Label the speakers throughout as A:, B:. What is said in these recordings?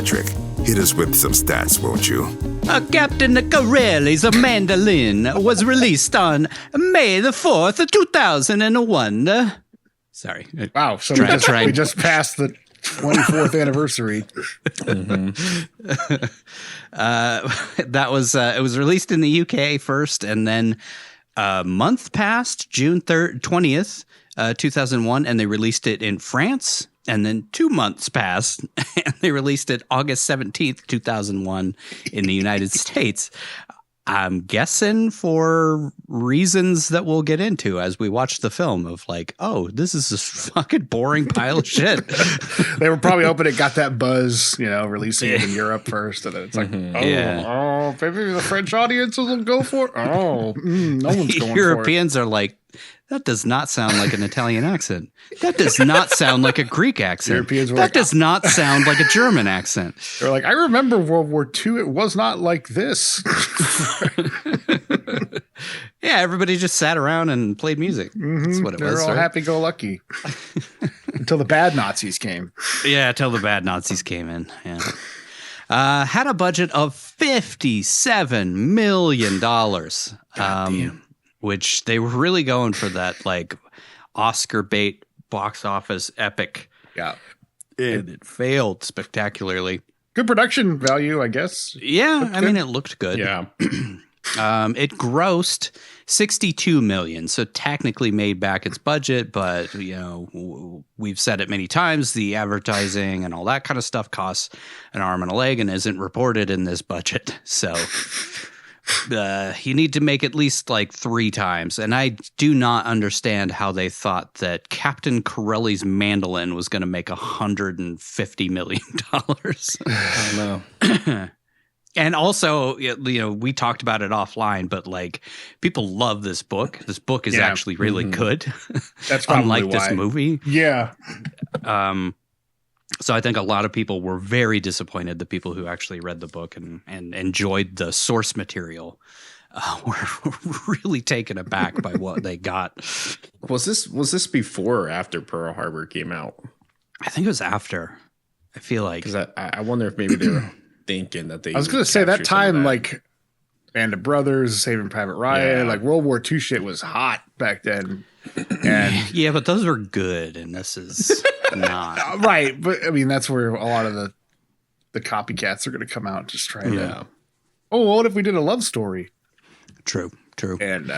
A: Patrick, hit us with some stats, won't you?
B: Captain Corelli's Mandolin was released on May the 4th, 2001. Sorry.
C: Wow, so we just passed the 24th anniversary.
B: That was it was released in the UK first, and then a month passed, June 20th, 2001, and they released it in France. And then 2 months passed, and they released it August 17th, 2001 in the United States. I'm guessing for reasons that we'll get into as we watch the film of like, oh, this is a fucking boring pile of shit.
C: They were probably hoping it got that buzz, releasing it in Europe first. And then it's like, maybe the French audiences will go for it. No one's going
B: Europeans are like, that does not sound like an Italian accent. That does not sound like a Greek accent. Europeans were that does not sound like a German accent.
C: They're like, I remember World War II. It was not like this.
B: Yeah, everybody just sat around and played music. That's what it was.
C: They're all happy-go-lucky. Until the bad Nazis came.
B: Yeah, until the bad Nazis came in. Yeah. Had a budget of $57 million. Which they were really going for that like Oscar bait box office epic.
C: Yeah.
B: And it failed spectacularly.
C: Good production value, I guess.
B: Yeah. I mean, it looked good.
C: Yeah.
B: It grossed $62 million. So technically made back its budget. But, we've said it many times. The advertising and all that kind of stuff costs an arm and a leg and isn't reported in this budget. So you need to make at least like 3 times. And I do not understand how they thought that Captain Corelli's Mandolin was going to make $150 million.
D: I don't know.
B: And also, we talked about it offline, but like people love this book. This book is actually really good.
C: That's probably
B: unlike
C: why.
B: this movie.
C: Yeah.
B: So I think a lot of people were very disappointed. The people who actually read the book and enjoyed the source material were really taken aback by what they got.
D: Was this before or after Pearl Harbor came out?
B: I think it was after. I feel like
D: because I wonder if maybe they were thinking that they.
C: I was going to say that time, like Band of Brothers, Saving Private Ryan, like World War II shit was hot back then. And
B: yeah, but those were good, and this is not
C: right. But I mean, that's where a lot of the copycats are going to come out, just trying to. Oh, what if we did a love story?
B: True.
C: And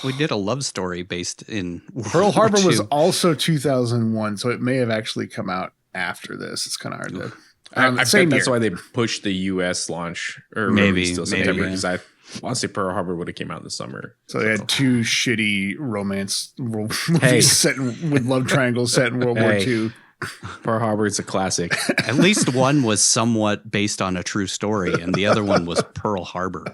B: We did a love story based in
C: Pearl Harbor was also 2001, so it may have actually come out after this. It's kind of hard to.
D: I bet that's why they pushed the U.S. launch, or maybe still September, because I want to say Pearl Harbor would have came out in the summer.
C: So they had 2 shitty romance movies set with love triangles set in World War II.
D: Pearl Harbor is a classic.
B: At least one was somewhat based on a true story, and the other one was Pearl Harbor.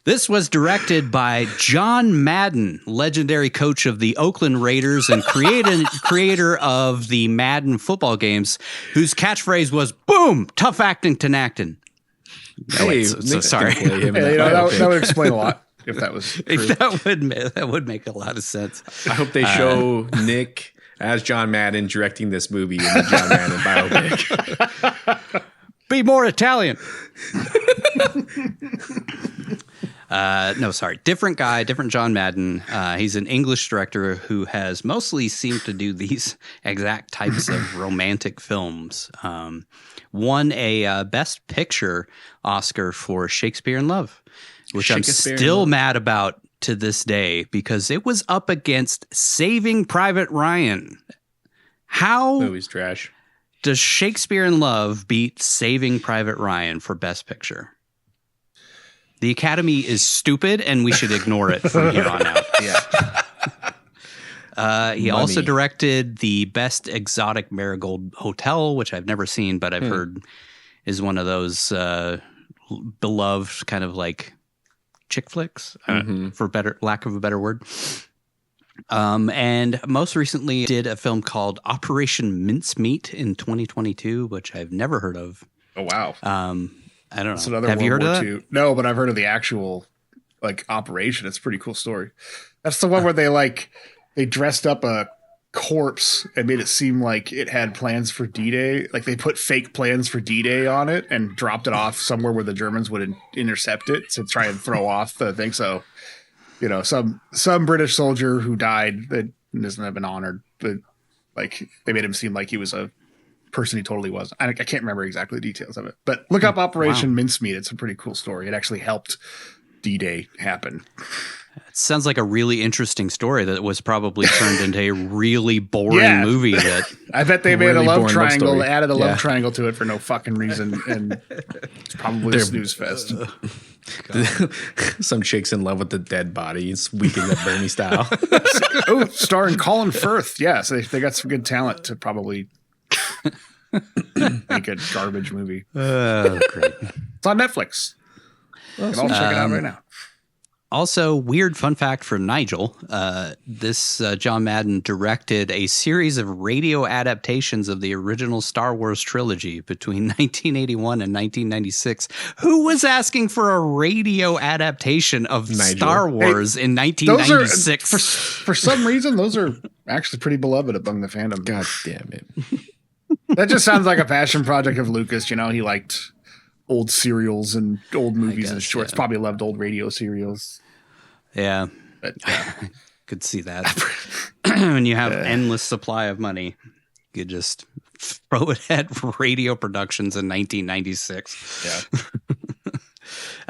B: This was directed by John Madden, legendary coach of the Oakland Raiders and creator of the Madden football games, whose catchphrase was "Boom, tough acting to acting."
D: Hey,
B: so sorry.
C: That would explain a lot if that was true.
B: That would make a lot of sense.
D: I hope they show Nick as John Madden directing this movie in the John Madden biopic.
B: Be more Italian. No, sorry. Different guy, different John Madden. He's an English director who has mostly seemed to do these exact types of romantic films. Won a Best Picture Oscar for Shakespeare in Love, which I'm still mad about to this day because it was up against Saving Private Ryan. How
D: movie's trash.
B: Does Shakespeare in Love beat Saving Private Ryan for Best Picture? The Academy is stupid, and we should ignore it from here on out. He also directed the Best Exotic Marigold Hotel, which I've never seen, but I've heard is one of those beloved kind of like chick flicks, for lack of a better word. And most recently did a film called Operation Mincemeat in 2022, which I've never heard of.
C: Oh, wow.
B: I don't know.
C: It's another
B: Have you heard
C: War
B: of that?
C: II. No, but I've heard of the actual like operation. It's a pretty cool story. That's the one where they dressed up a corpse and made it seem like it had plans for D-Day. Like they put fake plans for D-Day on it and dropped it off somewhere where the Germans would intercept it to try and throw off the thing. So, some British soldier who died that doesn't have been honored, but like they made him seem like he was a person he totally was. I can't remember exactly the details of it, but look up Operation Mincemeat. It's a pretty cool story. It actually helped D-Day happen.
B: It sounds like a really interesting story that was probably turned into a really boring movie. That
C: I bet they made a love triangle, added a love triangle to it for no fucking reason, and it's probably a snooze fest.
D: Some chick's in love with the dead body. It's Weekend at Bernie style.
C: Starring Colin Firth. Yeah, so they got some good talent to probably make a garbage movie.
B: Great.
C: It's on Netflix. You can all check it out right now.
B: Also, weird fun fact for Nigel, this John Madden directed a series of radio adaptations of the original Star Wars trilogy between 1981 and 1996. Who was asking for a radio adaptation of Star Wars in 1996?
C: For some reason, those are actually pretty beloved among the fandom.
D: God damn it.
C: That just sounds like a passion project of Lucas. He liked old serials and old movies and shorts. Probably loved old radio serials.
B: Yeah.
C: But,
B: could see that. When you have endless supply of money, you just throw it at radio productions in 1996.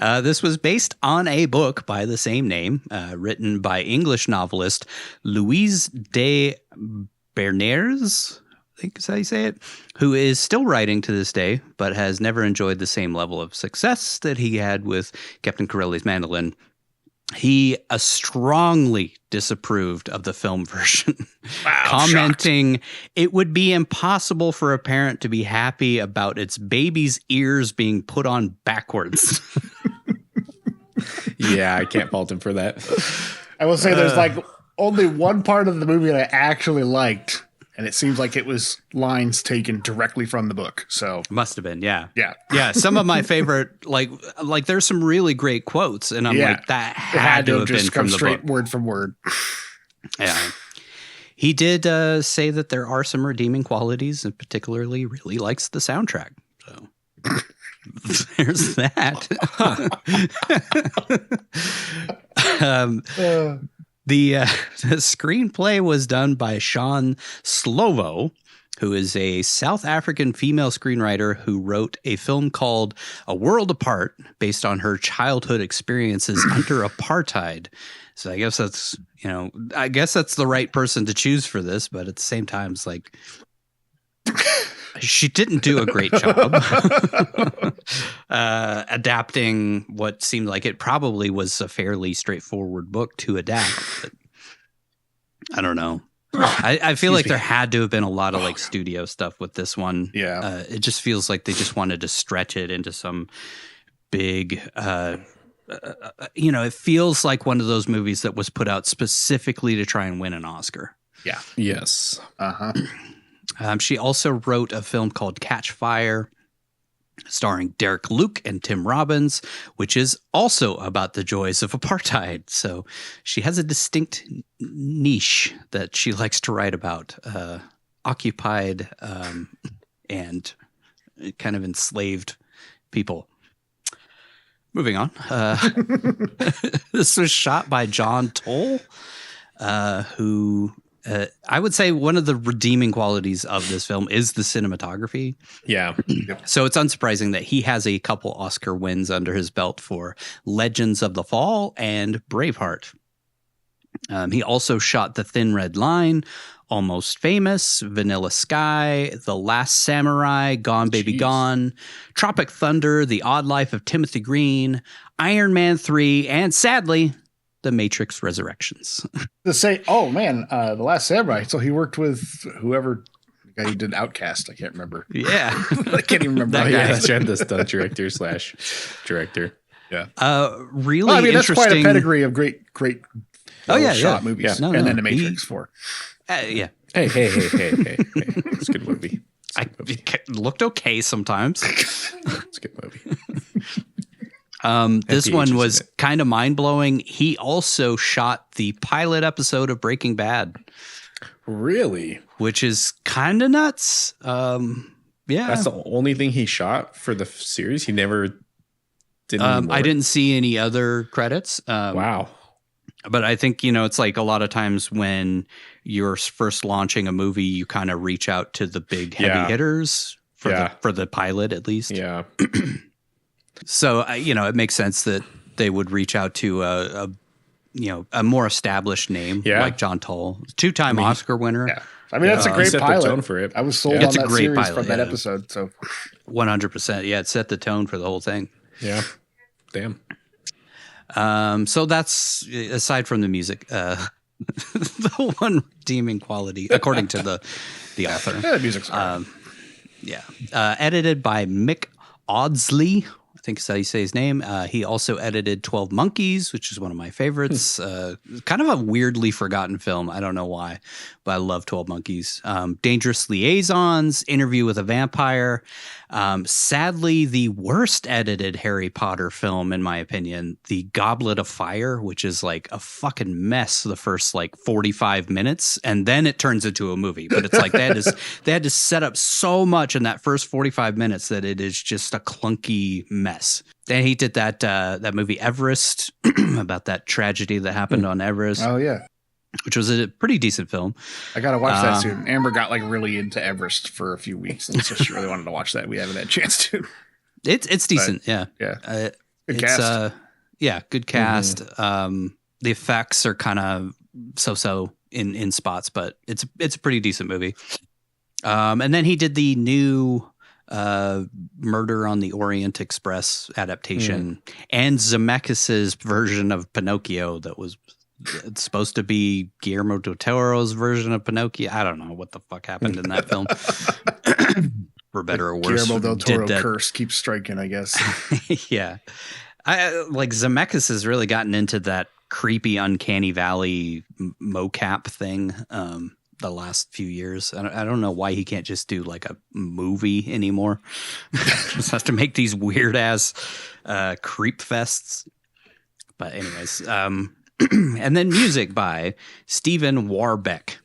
C: Yeah.
B: This was based on a book by the same name, written by English novelist Louise de Berniers, I think is how you say it, who is still writing to this day, but has never enjoyed the same level of success that he had with Captain Corelli's Mandolin. He strongly disapproved of the film version, commenting it would be impossible for a parent to be happy about its baby's ears being put on backwards.
D: Yeah, I can't fault him for that.
C: I will say there's only one part of the movie that I actually liked. And it seems like it was lines taken directly from the book. So
B: must have been, yeah.
C: Yeah.
B: Some of my favorite, like there's some really great quotes, and I'm like, that had to have been from the
C: straight
B: book.
C: Word from word. Yeah.
B: He did say that there are some redeeming qualities, and particularly really likes the soundtrack. So there's that. The screenplay was done by Sean Slovo, who is a South African female screenwriter who wrote a film called A World Apart based on her childhood experiences under apartheid. So I guess that's, the right person to choose for this, but at the same time, it's like she didn't do a great job adapting what seemed like it probably was a fairly straightforward book to adapt. But I don't know. I feel like there had to have been a lot of studio stuff with this one.
C: Yeah.
B: It just feels like they just wanted to stretch it into some big, it feels like one of those movies that was put out specifically to try and win an Oscar.
C: Yeah.
D: Yes.
C: Uh-huh.
B: She also wrote a film called Catch Fire, starring Derek Luke and Tim Robbins, which is also about the joys of apartheid. So she has a distinct niche that she likes to write about, occupied and kind of enslaved people. Moving on. This was shot by John Toll, who... I would say one of the redeeming qualities of this film is the cinematography.
D: Yeah.
B: So it's unsurprising that he has a couple Oscar wins under his belt for Legends of the Fall and Braveheart. He also shot The Thin Red Line, Almost Famous, Vanilla Sky, The Last Samurai, Gone Baby Gone, Tropic Thunder, The Odd Life of Timothy Green, Iron Man 3, and sadly, The Matrix Resurrections.
C: The Last Samurai. So he worked with whoever the guy who did Outcast. I can't remember.
B: Yeah.
C: I can't even remember.
D: That guy. Yeah, that's right. The stunt director/director.
C: Yeah.
B: Really interesting.
C: That's quite a pedigree of great shot movies.
B: Yeah.
C: And then The Matrix 4.
B: Yeah.
D: Hey. It's a good movie.
B: It looked okay sometimes.
D: It's a good movie.
B: This one was kind of mind blowing. He also shot the pilot episode of Breaking Bad.
D: Really?
B: Which is kind of nuts. Yeah.
D: That's the only thing he shot for the series? He never did any more?
B: I didn't see any other credits.
D: Wow.
B: But I think, it's like a lot of times when you're first launching a movie, you kind of reach out to the big heavy hitters for the pilot, at least.
D: Yeah.
B: So, it makes sense that they would reach out to a more established name like John Toll, 2-time Oscar winner.
C: Yeah. I mean, that's a great
D: set
C: pilot.
D: The tone for it.
C: I was sold on that series from that episode. So
B: 100%. Yeah, it set the tone for the whole thing.
D: Yeah. Damn.
B: So that's, aside from the music, the one redeeming quality, according to the author.
C: Yeah, the music's great.
B: Edited by Mick Audsley. I think is how you say his name. He also edited 12 Monkeys, which is one of my favorites. Kind of a weirdly forgotten film. I don't know why, but I love 12 Monkeys. Dangerous Liaisons, Interview with a Vampire. Sadly, the worst edited Harry Potter film, in my opinion, The Goblet of Fire, which is like a fucking mess the first like 45 minutes. And then it turns into a movie. But it's like they had to set up so much in that first 45 minutes that it is just a clunky mess. Then he did that movie Everest about that tragedy that happened on Everest.
C: Oh, yeah.
B: Which was a pretty decent film.
C: I got to watch that soon. Amber got like really into Everest for a few weeks, and so she really wanted to watch that. We haven't had a chance to.
B: It's decent,
C: yeah.
B: Good cast. Good cast. The effects are kind of so in spots, but it's a pretty decent movie. And then he did the new Murder on the Orient Express adaptation and Zemeckis's version of Pinocchio that was. It's supposed to be Guillermo del Toro's version of Pinocchio. I don't know what the fuck happened in that film. For better or worse.
C: Guillermo del Toro curse keeps striking, I guess.
B: Yeah. Zemeckis has really gotten into that creepy Uncanny Valley mocap thing the last few years. I don't know why he can't just do like a movie anymore. Just has to make these weird ass creep fests. But anyways, and then music by Stephen Warbeck,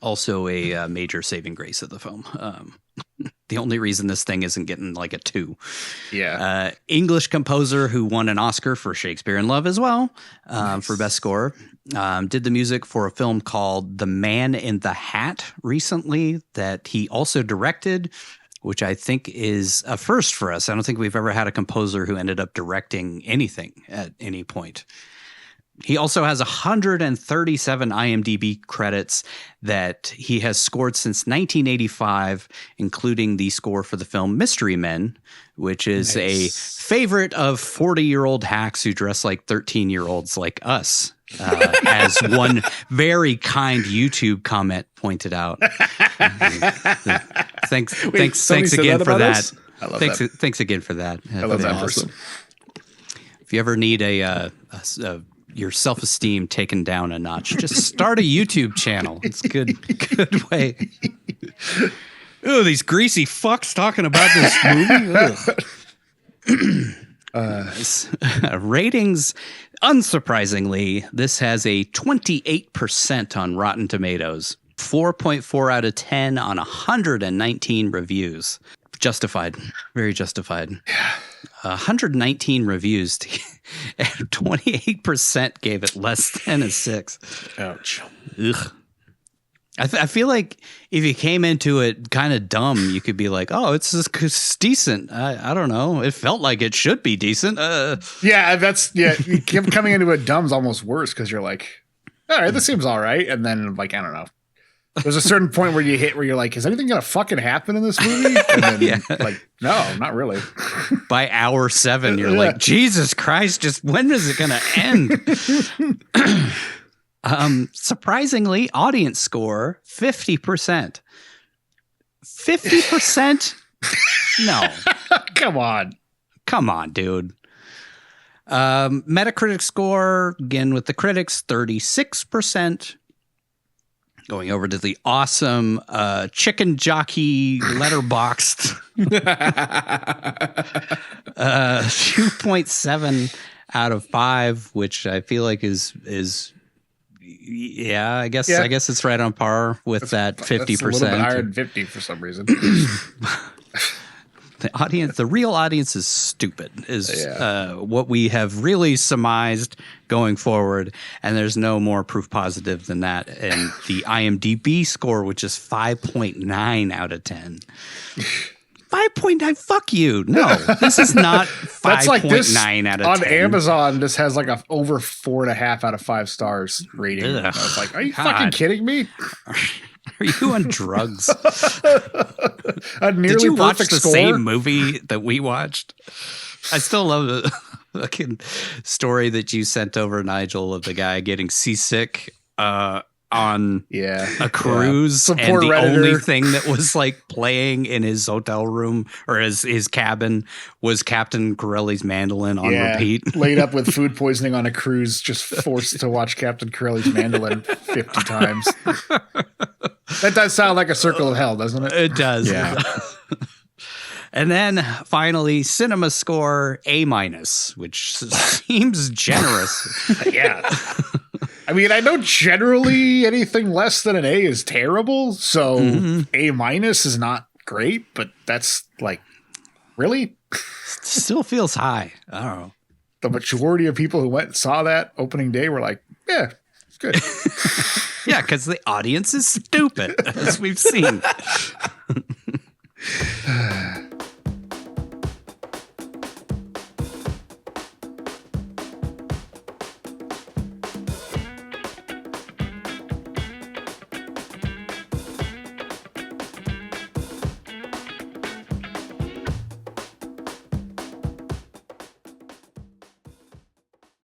B: also a major saving grace of the film. The only reason this thing isn't getting like a 2.
C: Yeah.
B: English composer who won an Oscar for Shakespeare in Love as well, for best score. Did the music for a film called The Man in the Hat recently that he also directed, which I think is a first for us. I don't think we've ever had a composer who ended up directing anything at any point. He also has 137 IMDb credits that he has scored since 1985, including the score for the film Mystery Men, which is a favorite of 40-year-old hacks who dress like 13-year-olds like us, as one very kind YouTube comment pointed out. Thanks again for that. Thanks again for that.
C: I love that person.
B: If you ever need your self-esteem taken down a notch, just start a YouTube channel. It's a good way. Oh, these greasy fucks talking about this movie. Ratings, unsurprisingly, this has a 28% on Rotten Tomatoes, 4.4 out of 10 on 119 reviews. Justified. Very justified.
C: Yeah.
B: 119 reviews. 28% gave it less than a 6.
D: Ouch.
B: Ugh. I feel like if you came into it kind of dumb, you could be like, oh, it's decent. I don't know. It felt like it should be decent.
C: Yeah, coming into it dumb's almost worse because you're like, all right, this seems all right. And then like, I don't know. There's a certain point where you're like, is anything going to fucking happen in this movie? And then like, no, not really.
B: By hour 7, you're like, Jesus Christ, just when is it going to end? Surprisingly, audience score, 50%. 50%? No. Come on, dude. Metacritic score, again with the critics, 36%. Going over to the awesome Chicken Jockey Letterboxd. 2.7 out of 5, which I feel like is Yeah, I guess it's right on par with that 50%.
C: That's a little bit higher than 50 for some reason.
B: The real audience is stupid, is what we have really surmised going forward. And there's no more proof positive than that. And the IMDb score, which is 5.9 out of 10. 5.9, fuck you. No, this is not 5.9 out of 10.
C: On Amazon, this has like a over 4.5 out of 5 stars rating. I was like, are you fucking kidding me?
B: Are you on drugs?
C: A nearly
B: Did you watch
C: perfect
B: the
C: score?
B: same movie that we watched? I still love the fucking story that you sent over, Nigel, of the guy getting seasick on a cruise, and the
C: Redditor.
B: only thing that was like playing in his hotel room or his cabin was Captain Corelli's Mandolin on repeat.
C: Laid up with food poisoning on a cruise, just forced to watch Captain Corelli's Mandolin 50 times. That does sound like a circle of hell, doesn't it?
B: It does.
C: Yeah.
B: And then finally, cinema score A-, which seems generous.
C: Yeah. I mean, I know generally anything less than an A is terrible, so A- is not great, but that's like, really?
B: Still feels high. I don't know.
C: The majority of people who went and saw that opening day were like, yeah, it's good.
B: Yeah, because the audience is stupid, as we've seen.